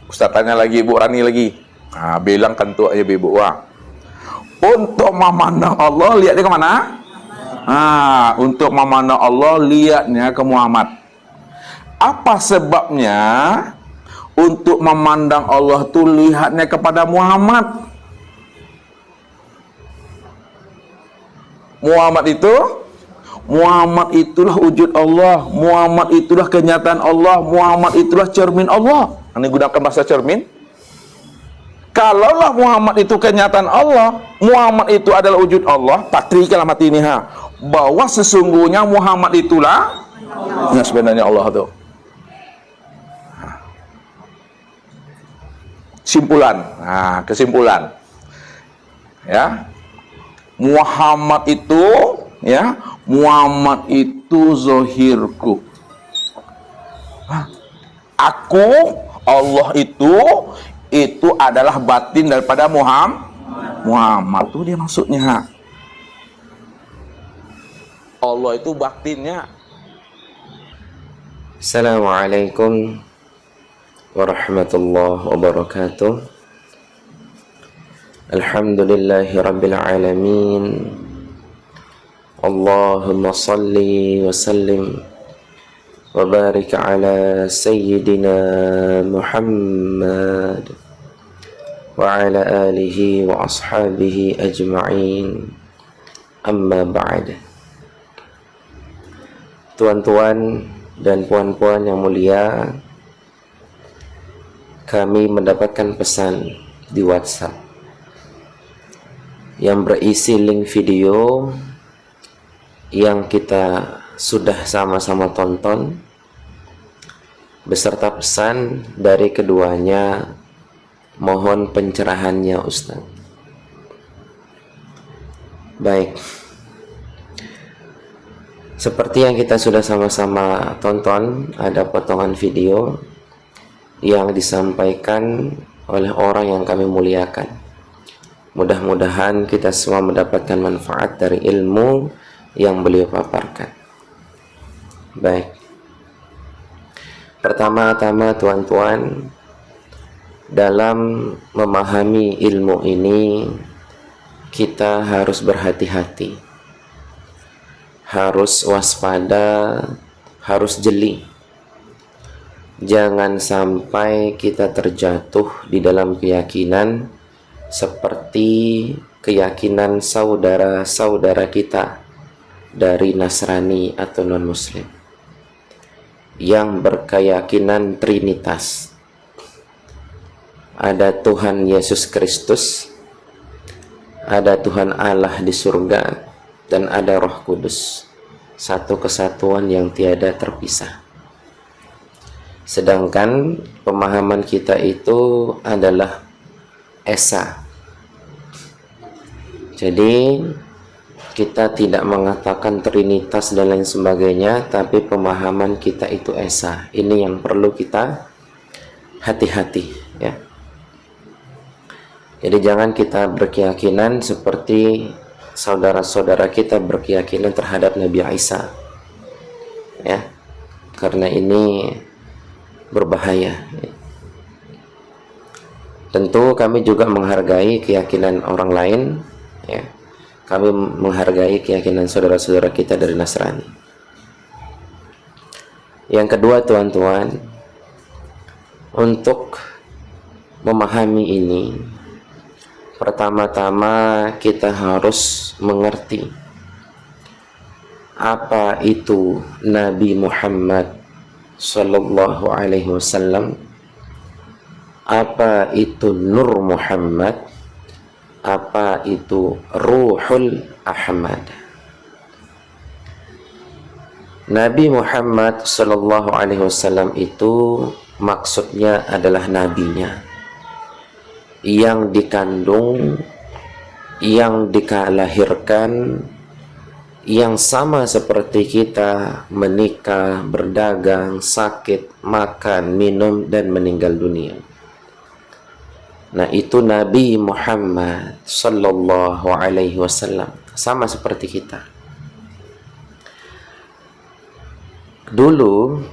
Ustaz tanya lagi, Ibu Rani lagi. Bilang kan tuh ya Ibu. Untuk memandang Allah, lihatnya ke mana? Untuk memandang Allah, lihatnya ke Muhammad. Apa sebabnya untuk memandang Allah tuh lihatnya kepada Muhammad? Muhammad itulah wujud Allah, Muhammad itulah kenyataan Allah, Muhammad itulah cermin Allah. Ini gunakan bahasa cermin. Kalaulah Muhammad itu kenyataan Allah, Muhammad itu adalah wujud Allah, patri kalau mati ini bahwa sesungguhnya Muhammad itulah yang sebenarnya Allah itu. Kesimpulan. Ya. Muhammad itu zahirku. Aku, Allah itu adalah batin daripada Muhammad itu dia maksudnya. Allah itu batinnya. Assalamualaikum warahmatullahi wabarakatuh. Alhamdulillahi rabbil alamin. Allahumma salli wa sallim wa barik ala sayyidina Muhammad wa ala alihi wa ashabihi ajma'in. Amma ba'd. Tuan-tuan dan puan-puan yang mulia, kami mendapatkan pesan di WhatsApp yang berisi link video yang kita sudah sama-sama tonton beserta pesan dari keduanya, mohon pencerahannya Ustaz. Baik, seperti yang kita sudah sama-sama tonton, ada potongan video yang disampaikan oleh orang yang kami muliakan. Mudah-mudahan kita semua mendapatkan manfaat dari ilmu yang beliau paparkan. Baik, pertama-tama tuan-tuan, dalam memahami ilmu ini kita harus berhati-hati, harus waspada, harus jeli. Jangan sampai kita terjatuh di dalam keyakinan seperti keyakinan saudara-saudara kita dari Nasrani atau non-Muslim yang berkeyakinan Trinitas. Ada Tuhan Yesus Kristus, ada Tuhan Allah di surga, dan ada Roh Kudus, satu kesatuan yang tiada terpisah. Sedangkan pemahaman kita itu adalah esa. Jadi kita tidak mengatakan Trinitas dan lain sebagainya, tapi pemahaman kita itu esa. Ini yang perlu kita hati-hati, ya. Jadi jangan kita berkeyakinan seperti saudara-saudara kita berkeyakinan terhadap Nabi Isa, ya, karena ini berbahaya. Tentu kami juga menghargai keyakinan orang lain, ya. Kami menghargai keyakinan saudara-saudara kita dari Nasrani. Yang kedua, tuan-tuan, untuk memahami ini, pertama-tama kita harus mengerti apa itu Nabi Muhammad Sallallahu Alaihi Wasallam, apa itu Nur Muhammad, apa itu Ruhul Ahmad. Nabi Muhammad Sallallahu Alaihi Wasallam itu maksudnya adalah nabinya yang dikandung, yang dilahirkan, yang sama seperti kita, menikah, berdagang, sakit, makan, minum, dan meninggal dunia. Nah, itu Nabi Muhammad Sallallahu Alaihi Wasallam, sama seperti kita. Dulu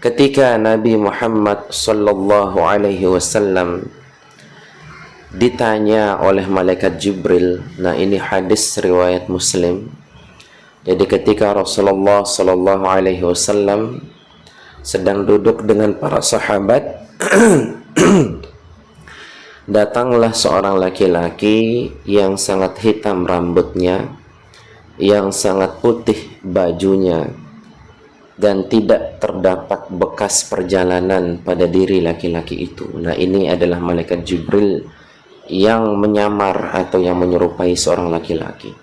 ketika Nabi Muhammad sallallahu alaihi wasallam ditanya oleh malaikat Jibril. Nah, ini hadis riwayat Muslim. Jadi ketika Rasulullah sallallahu alaihi wasallam sedang duduk dengan para sahabat, datanglah seorang laki-laki yang sangat hitam rambutnya, yang sangat putih bajunya, dan tidak terdapat bekas perjalanan pada diri laki-laki itu. Nah, ini adalah malaikat Jibril yang menyamar atau yang menyerupai seorang laki-laki.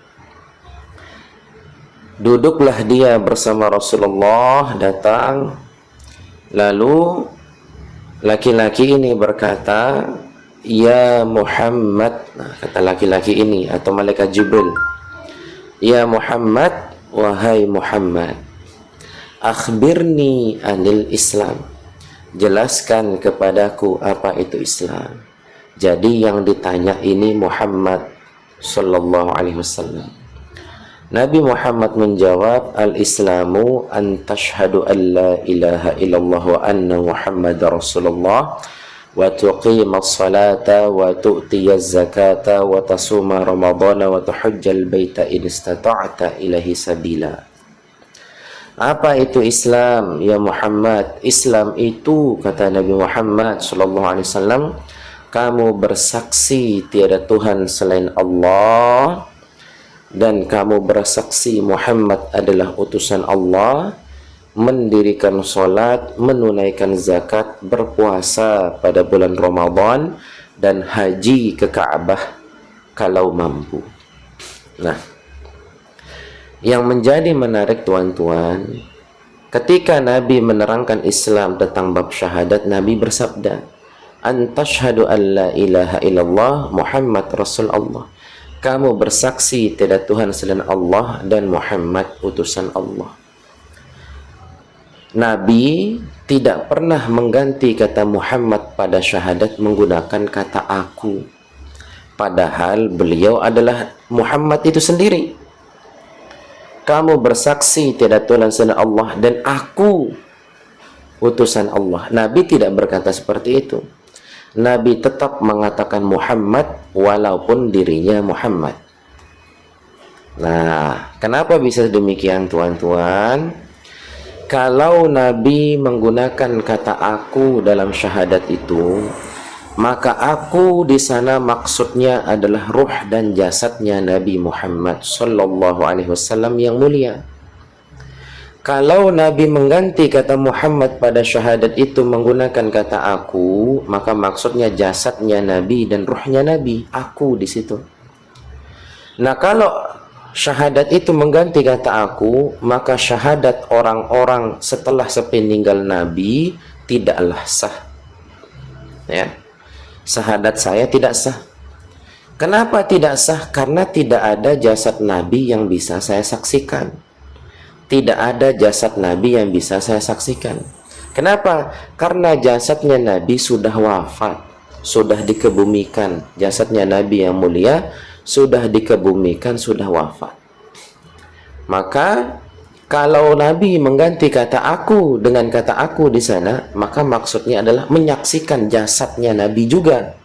Duduklah dia bersama Rasulullah, datang. Lalu laki-laki ini berkata, "Ya Muhammad." Nah, kata laki-laki ini atau malaikat Jibril, "Ya Muhammad, wahai Muhammad, akhbirni anil Islam." Jelaskan kepadaku apa itu Islam. Jadi yang ditanya ini Muhammad sallallahu alaihi wasallam. Nabi Muhammad menjawab, "Al-Islamu an tashhadu an la ilaha illallah wa anna Muhammadar Rasulullah wa tuqimas salata wa tu'tiyaz zakata wa tasuma ramadhana wa tuhajjal baita in istata'ta ilahi sabila." Apa itu Islam, ya Muhammad? Islam itu, kata Nabi Muhammad sallallahu alaihi wasallam, kamu bersaksi tiada Tuhan selain Allah, dan kamu bersaksi Muhammad adalah utusan Allah, mendirikan solat, menunaikan zakat, berpuasa pada bulan Ramadan, dan haji ke Ka'bah kalau mampu. Nah, yang menjadi menarik tuan-tuan, ketika Nabi menerangkan Islam tentang bab syahadat, Nabi bersabda, "An tashhadu an la ilaha illallah Muhammad Rasulullah." Kamu bersaksi tiada Tuhan selain Allah dan Muhammad utusan Allah. Nabi tidak pernah mengganti kata Muhammad pada syahadat menggunakan kata aku. Padahal beliau adalah Muhammad itu sendiri. Kamu bersaksi tiada Tuhan selain Allah dan aku utusan Allah. Nabi tidak berkata seperti itu. Nabi tetap mengatakan Muhammad walaupun dirinya Muhammad. Nah, kenapa bisa demikian tuan-tuan? Kalau Nabi menggunakan kata aku dalam syahadat itu, maka aku di sana maksudnya adalah ruh dan jasadnya Nabi Muhammad sallallahu alaihi wasallam yang mulia. Kalau Nabi mengganti kata Muhammad pada syahadat itu menggunakan kata aku, maka maksudnya jasadnya Nabi dan ruhnya Nabi, aku di situ. Nah, kalau syahadat itu mengganti kata aku, maka syahadat orang-orang setelah sepeninggal Nabi tidaklah sah. Ya. Syahadat saya tidak sah. Kenapa tidak sah? Karena tidak ada jasad Nabi yang bisa saya saksikan. Tidak ada jasad Nabi yang bisa saya saksikan. Kenapa? Karena jasadnya Nabi sudah wafat, sudah dikebumikan. Jasadnya Nabi yang mulia sudah dikebumikan, sudah wafat. Maka kalau Nabi mengganti kata aku dengan kata aku di sana, maka maksudnya adalah menyaksikan jasadnya Nabi juga.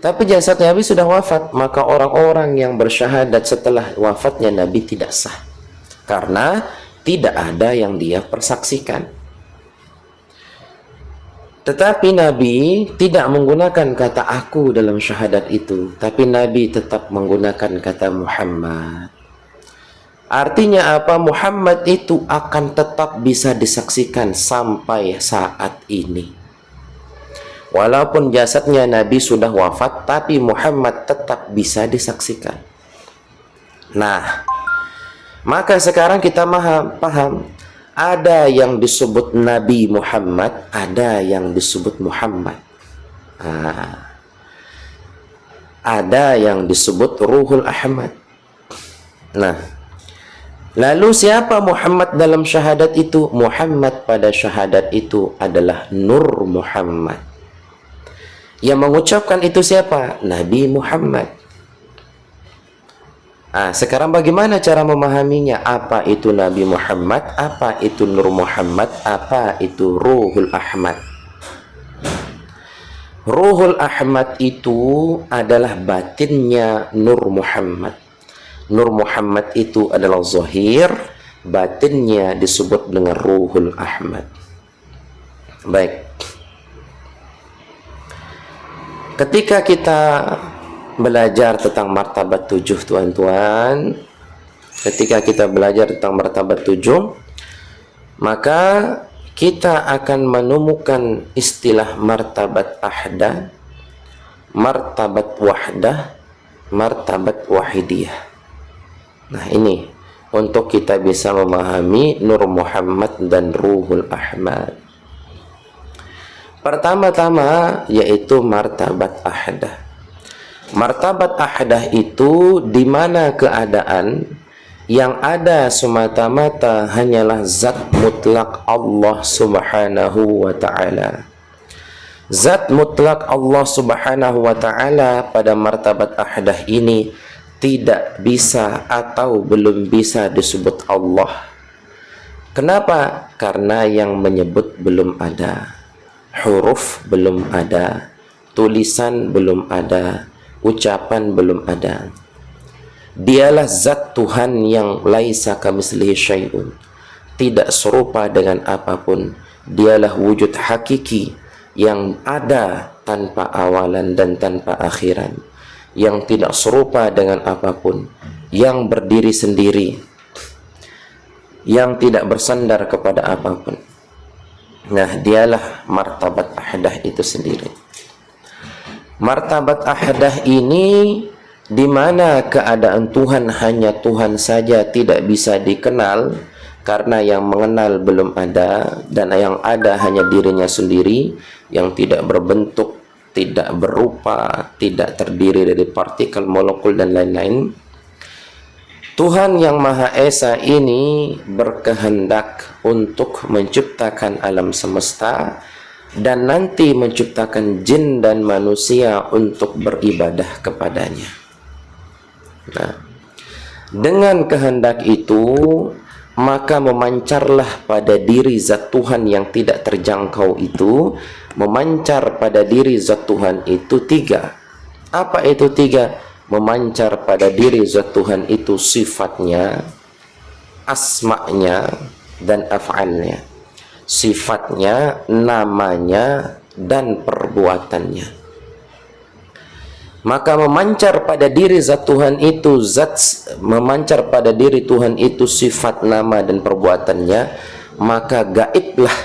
Tapi jasad Nabi sudah wafat, maka orang-orang yang bersyahadat setelah wafatnya Nabi tidak sah. Karena tidak ada yang dia persaksikan. Tetapi Nabi tidak menggunakan kata aku dalam syahadat itu, tapi Nabi tetap menggunakan kata Muhammad. Artinya apa? Muhammad itu akan tetap bisa disaksikan sampai saat ini. Walaupun jasadnya Nabi sudah wafat, tapi Muhammad tetap bisa disaksikan. Nah, maka sekarang kita paham, ada yang disebut Nabi Muhammad, ada yang disebut Muhammad. Ada yang disebut Ruhul Ahmad. Nah, lalu siapa Muhammad dalam syahadat itu? Muhammad pada syahadat itu adalah Nur Muhammad. Yang mengucapkan itu siapa? Nabi Muhammad. Sekarang bagaimana cara memahaminya? Apa itu Nabi Muhammad? Apa itu Nur Muhammad? Apa itu Ruhul Ahmad? Ruhul Ahmad itu adalah batinnya Nur Muhammad. Nur Muhammad itu adalah zahir, batinnya disebut dengan Ruhul Ahmad. Baik. Ketika kita belajar tentang martabat 7, tuan-tuan, ketika kita belajar tentang martabat 7, maka kita akan menemukan istilah martabat ahdah, martabat wahdah, martabat wahidiyah. Nah, ini untuk kita bisa memahami Nur Muhammad dan Ruhul Ahmad. Pertama-tama yaitu martabat ahdah. Martabat ahdah itu di mana keadaan yang ada semata-mata hanyalah zat mutlak Allah Subhanahu wa ta'ala. Zat mutlak Allah Subhanahu wa ta'ala pada martabat ahdah ini tidak bisa atau belum bisa disebut Allah. Kenapa? Karena yang menyebut belum ada, huruf belum ada, tulisan belum ada, ucapan belum ada. Dialah zat Tuhan yang laisa kamitslihi syai'un, tidak serupa dengan apapun. Dialah wujud hakiki yang ada tanpa awalan dan tanpa akhiran, yang tidak serupa dengan apapun, yang berdiri sendiri, yang tidak bersandar kepada apapun. Nah, dialah martabat ahdah itu sendiri. Martabat ahdah ini di mana keadaan Tuhan hanya Tuhan saja, tidak bisa dikenal karena yang mengenal belum ada, dan yang ada hanya dirinya sendiri yang tidak berbentuk, tidak berupa, tidak terdiri dari partikel, molekul dan lain-lain. Tuhan yang Maha Esa ini berkehendak untuk menciptakan alam semesta dan nanti menciptakan jin dan manusia untuk beribadah kepadanya. Nah, dengan kehendak itu maka memancarlah pada diri zat Tuhan yang tidak terjangkau itu, memancar pada diri zat Tuhan itu 3. Apa itu 3? Memancar pada diri zat Tuhan itu sifatnya, asma'nya, dan af'alnya. Sifatnya, namanya, dan perbuatannya. Maka memancar pada diri zat Tuhan itu, memancar pada diri Tuhan itu sifat, nama, dan perbuatannya, maka gaiblah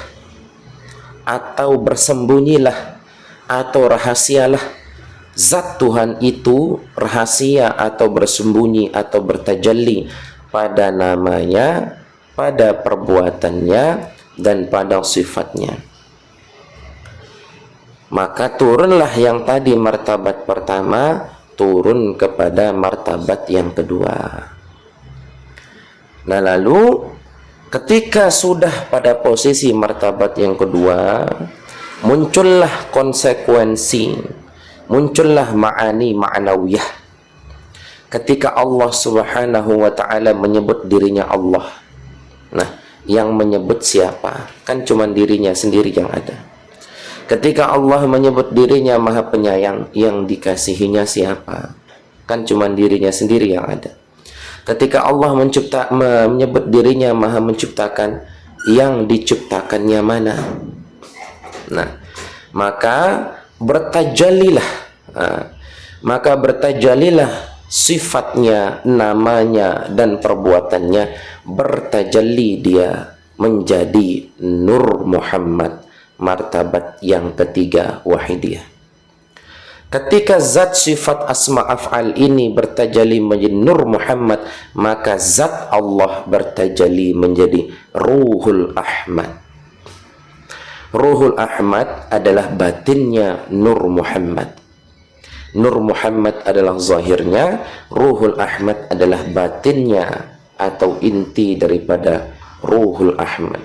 atau bersembunyilah atau rahasialah zat Tuhan itu, rahasia atau bersembunyi atau bertajalli pada namanya, pada perbuatannya, dan pada sifatnya. Maka turunlah yang tadi martabat pertama, turun kepada martabat yang kedua. Nah, lalu ketika sudah pada posisi martabat yang kedua, muncullah konsekuensi, muncullah ma'ani ma'nawiyah. Ketika Allah Subhanahu wa ta'ala menyebut dirinya Allah. Nah, yang menyebut siapa? Kan cuma dirinya sendiri yang ada. Ketika Allah menyebut dirinya Maha Penyayang, yang dikasihinya siapa? Kan cuma dirinya sendiri yang ada. Ketika Allah menyebut dirinya Maha Menciptakan, yang diciptakannya mana? Nah, maka bertajalilah sifatnya, namanya, dan perbuatannya, bertajalli dia menjadi Nur Muhammad, martabat yang ketiga, wahidiyah. Ketika zat sifat asma af'al ini bertajalli menjadi Nur Muhammad, maka zat Allah bertajalli menjadi Ruhul Ahmad. Ruhul Ahmad adalah batinnya Nur Muhammad. Nur Muhammad adalah zahirnya, Ruhul Ahmad adalah batinnya atau inti daripada Ruhul Ahmad.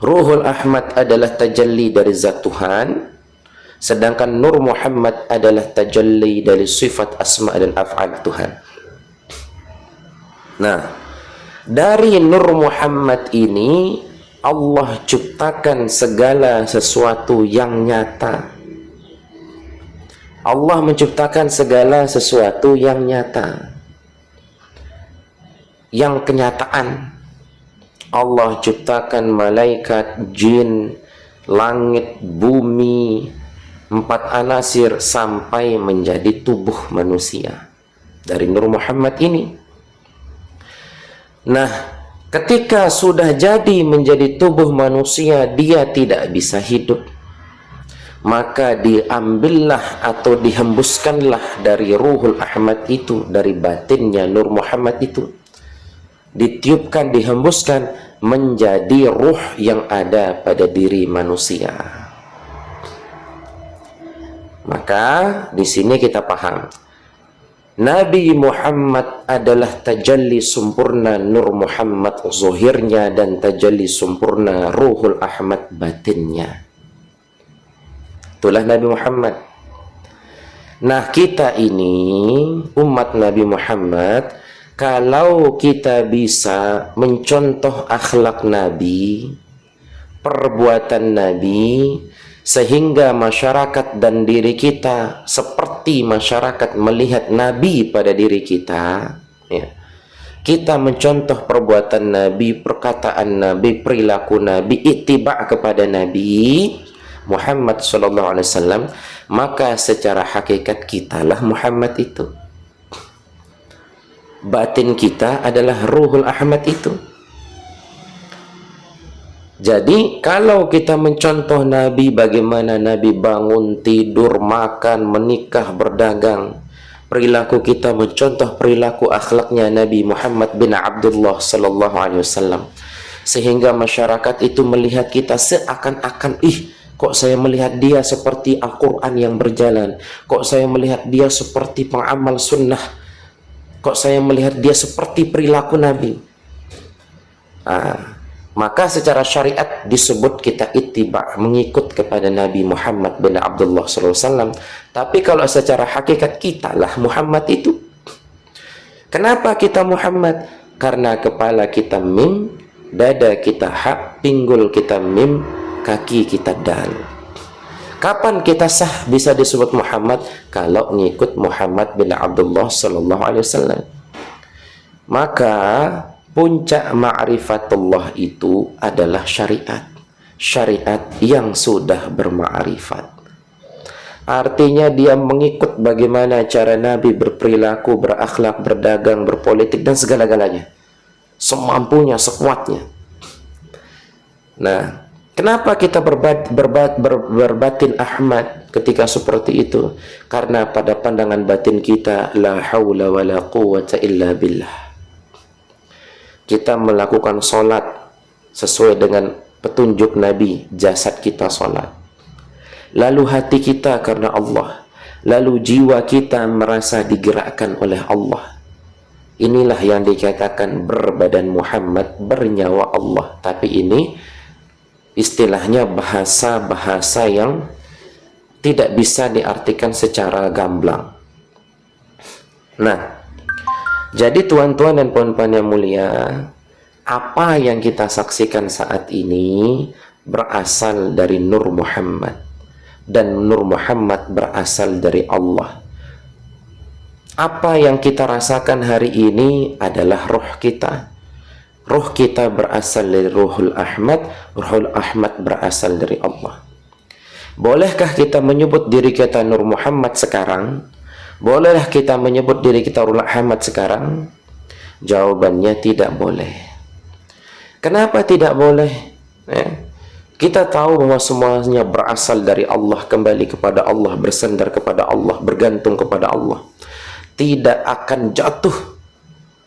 Ruhul Ahmad adalah tajalli dari zat Tuhan, sedangkan Nur Muhammad adalah tajalli dari sifat asma dan af'al Tuhan. Nah, dari Nur Muhammad ini Allah ciptakan segala sesuatu yang nyata. Allah menciptakan segala sesuatu yang nyata, yang kenyataan. Allah ciptakan malaikat, jin, langit, bumi, 4 anasir sampai menjadi tubuh manusia dari Nur Muhammad ini. Nah, ketika sudah jadi menjadi tubuh manusia, dia tidak bisa hidup. Maka diambillah atau dihembuskanlah dari Ruhul Ahmad itu, dari batinnya Nur Muhammad itu, ditiupkan, dihembuskan menjadi ruh yang ada pada diri manusia. Maka di sini kita paham, Nabi Muhammad adalah tajalli sempurna Nur Muhammad zuhirnya dan tajalli sempurna Ruhul Ahmad batinnya. Itulah Nabi Muhammad. Nah, kita ini umat Nabi Muhammad, kalau kita bisa mencontoh akhlak Nabi, perbuatan Nabi, sehingga masyarakat dan diri kita seperti masyarakat melihat Nabi pada diri kita, ya. Kita mencontoh perbuatan Nabi, perkataan Nabi, perilaku Nabi, ittiba' kepada Nabi Muhammad SAW, maka secara hakikat kitalah Muhammad itu. Batin kita adalah Ruhul Ahmad itu. Jadi kalau kita mencontoh Nabi, bagaimana Nabi bangun, tidur, makan, menikah, berdagang, perilaku kita mencontoh perilaku akhlaknya Nabi Muhammad bin Abdullah sallallahu alaihi wasallam, sehingga masyarakat itu melihat kita seakan-akan, kok saya melihat dia seperti Al-Quran yang berjalan, kok saya melihat dia seperti pengamal sunnah, kok saya melihat dia seperti perilaku Nabi. Maka secara syariat disebut kita ittiba', mengikut kepada Nabi Muhammad bin Abdullah SAW. Tapi kalau secara hakikat kitalah Muhammad itu. Kenapa kita Muhammad? Karena kepala kita mim, dada kita ha, pinggul kita mim, kaki kita dal. Kapan kita sah bisa disebut Muhammad? Kalau ngikut Muhammad bin Abdullah SAW. Maka puncak ma'rifatullah itu adalah syariat. Syariat yang sudah berma'rifat. Artinya dia mengikut bagaimana cara Nabi berperilaku, berakhlak, berdagang, berpolitik, dan segala-galanya. Semampunya, sekuatnya. Nah, kenapa kita berbatin Ahmad ketika seperti itu? Karena pada pandangan batin kita, la haula wa la quwwata illa billah. Kita melakukan solat sesuai dengan petunjuk Nabi, jasad kita solat. Lalu hati kita karena Allah. Lalu jiwa kita merasa digerakkan oleh Allah. Inilah yang dikatakan berbadan Muhammad, bernyawa Allah. Tapi ini istilahnya bahasa-bahasa yang tidak bisa diartikan secara gamblang. Nah, jadi tuan-tuan dan puan-puan yang mulia, apa yang kita saksikan saat ini berasal dari Nur Muhammad, dan Nur Muhammad berasal dari Allah. Apa yang kita rasakan hari ini adalah roh kita. Roh kita berasal dari Ruhul Ahmad, Ruhul Ahmad berasal dari Allah. Bolehkah kita menyebut diri kita Nur Muhammad sekarang? Bolehkah kita menyebut diri kita Ruhul Ahmad sekarang? Jawabannya tidak boleh. Kenapa tidak boleh? Kita tahu bahwa semuanya berasal dari Allah, kembali kepada Allah, bersandar kepada Allah, bergantung kepada Allah. Tidak akan jatuh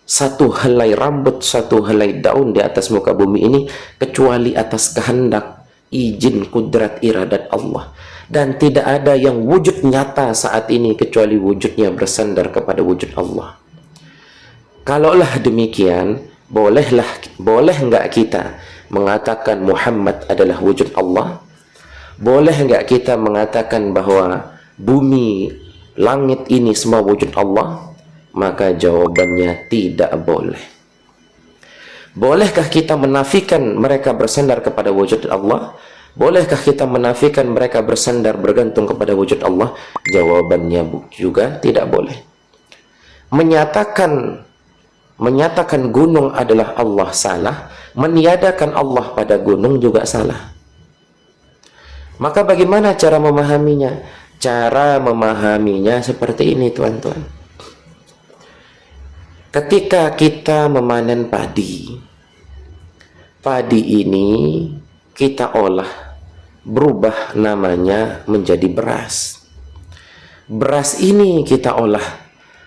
satu helai rambut, satu helai daun di atas muka bumi ini kecuali atas kehendak, izin, kudrat, iradat Allah. Dan tidak ada yang wujud nyata saat ini kecuali wujudnya bersandar kepada wujud Allah. Kalaulah demikian, boleh enggak kita mengatakan Muhammad adalah wujud Allah? Boleh enggak kita mengatakan bahwa bumi, langit ini semua wujud Allah? Maka jawabannya tidak boleh. Bolehkah kita menafikan mereka bersandar kepada wujud Allah? Bolehkah kita menafikan mereka bersandar bergantung kepada wujud Allah? Jawabannya juga tidak boleh. Menyatakan gunung adalah Allah salah, meniadakan Allah pada gunung juga salah. Maka bagaimana cara memahaminya? Cara memahaminya seperti ini, tuan-tuan. Ketika kita memanen padi, padi ini kita olah, berubah namanya menjadi beras. Beras ini kita olah,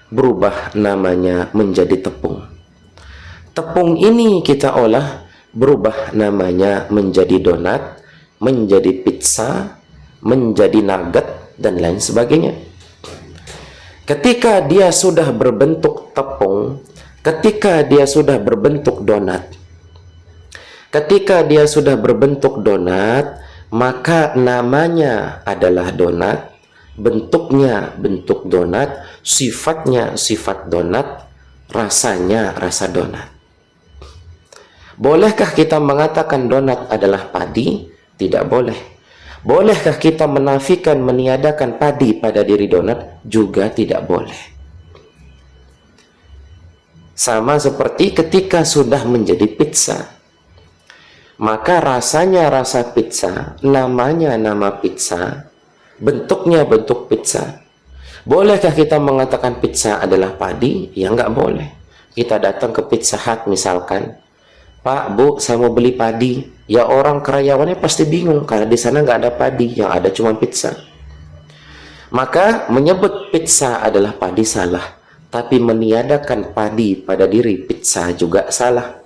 berubah namanya menjadi tepung. Tepung ini kita olah, berubah namanya menjadi donat, menjadi pizza, menjadi nugget, dan lain sebagainya. Ketika dia sudah berbentuk tepung, ketika dia sudah berbentuk donat, maka namanya adalah donat, bentuknya bentuk donat, sifatnya sifat donat, rasanya rasa donat. Bolehkah kita mengatakan donat adalah padi? Tidak boleh. Bolehkah kita menafikan, meniadakan padi pada diri donat? Juga tidak boleh. Sama seperti ketika sudah menjadi pizza, maka rasanya rasa pizza, namanya nama pizza, bentuknya bentuk pizza. Bolehkah kita mengatakan pizza adalah padi? Ya nggak boleh. Kita datang ke Pizza Hut misalkan, Pak, Bu, saya mau beli padi. Ya orang karyawannya pasti bingung karena di sana nggak ada padi, yang ada cuma pizza. Maka menyebut pizza adalah padi salah, tapi meniadakan padi pada diri pizza juga salah.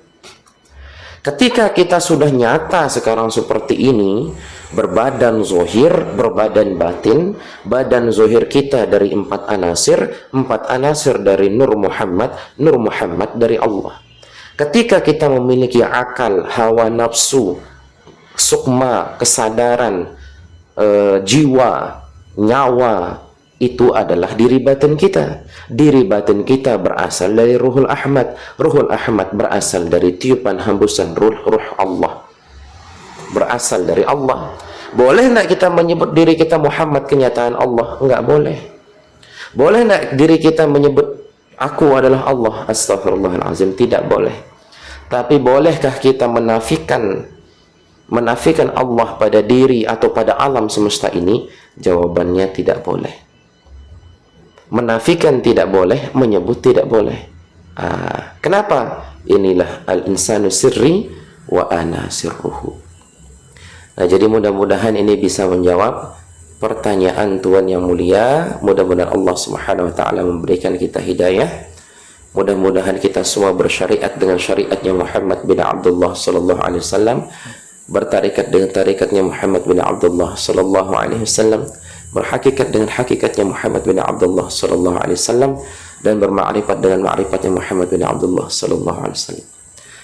Ketika kita sudah nyata sekarang seperti ini, berbadan zohir, berbadan batin, badan zohir kita dari 4 anasir dari Nur Muhammad dari Allah. Ketika kita memiliki akal, hawa nafsu, sukma, kesadaran, jiwa, nyawa, itu adalah diri batin kita. Diri batin kita berasal dari Ruhul Ahmad. Ruhul Ahmad berasal dari tiupan hembusan ruh Allah. Berasal dari Allah. Boleh tidak kita menyebut diri kita Muhammad, kenyataan Allah? Enggak boleh. Boleh tidak diri kita menyebut aku adalah Allah? Astaghfirullahalazim, tidak boleh. Tapi bolehkah kita menafikan Allah pada diri atau pada alam semesta ini? Jawabannya tidak boleh. Menafikan tidak boleh, menyebut tidak boleh. Kenapa? Inilah al-insanu sirri wa ana sirruhu. Nah, jadi mudah-mudahan ini bisa menjawab pertanyaan Tuhan yang mulia. Mudah-mudahan Allah Subhanahu wa taala memberikan kita hidayah. Mudah-mudahan kita semua bersyariat dengan syariatnya Muhammad bin Abdullah sallallahu alaihi wasallam, bertarikat dengan tarikatnya Muhammad bin Abdullah sallallahu alaihi wasallam, berhakikat dengan hakikatnya Muhammad bin Abdullah sallallahu alaihi wasallam, dan bermakrifat dengan ma'rifatnya Muhammad bin Abdullah sallallahu alaihi wasallam.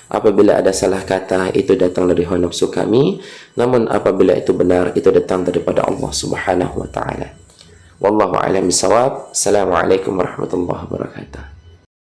Apabila ada salah kata, itu datang dari hawa nafsu kami, namun apabila itu benar, itu datang daripada Allah Subhanahu wa taala. Wallahu a'lam bishawab. Assalamualaikum warahmatullahi wabarakatuh.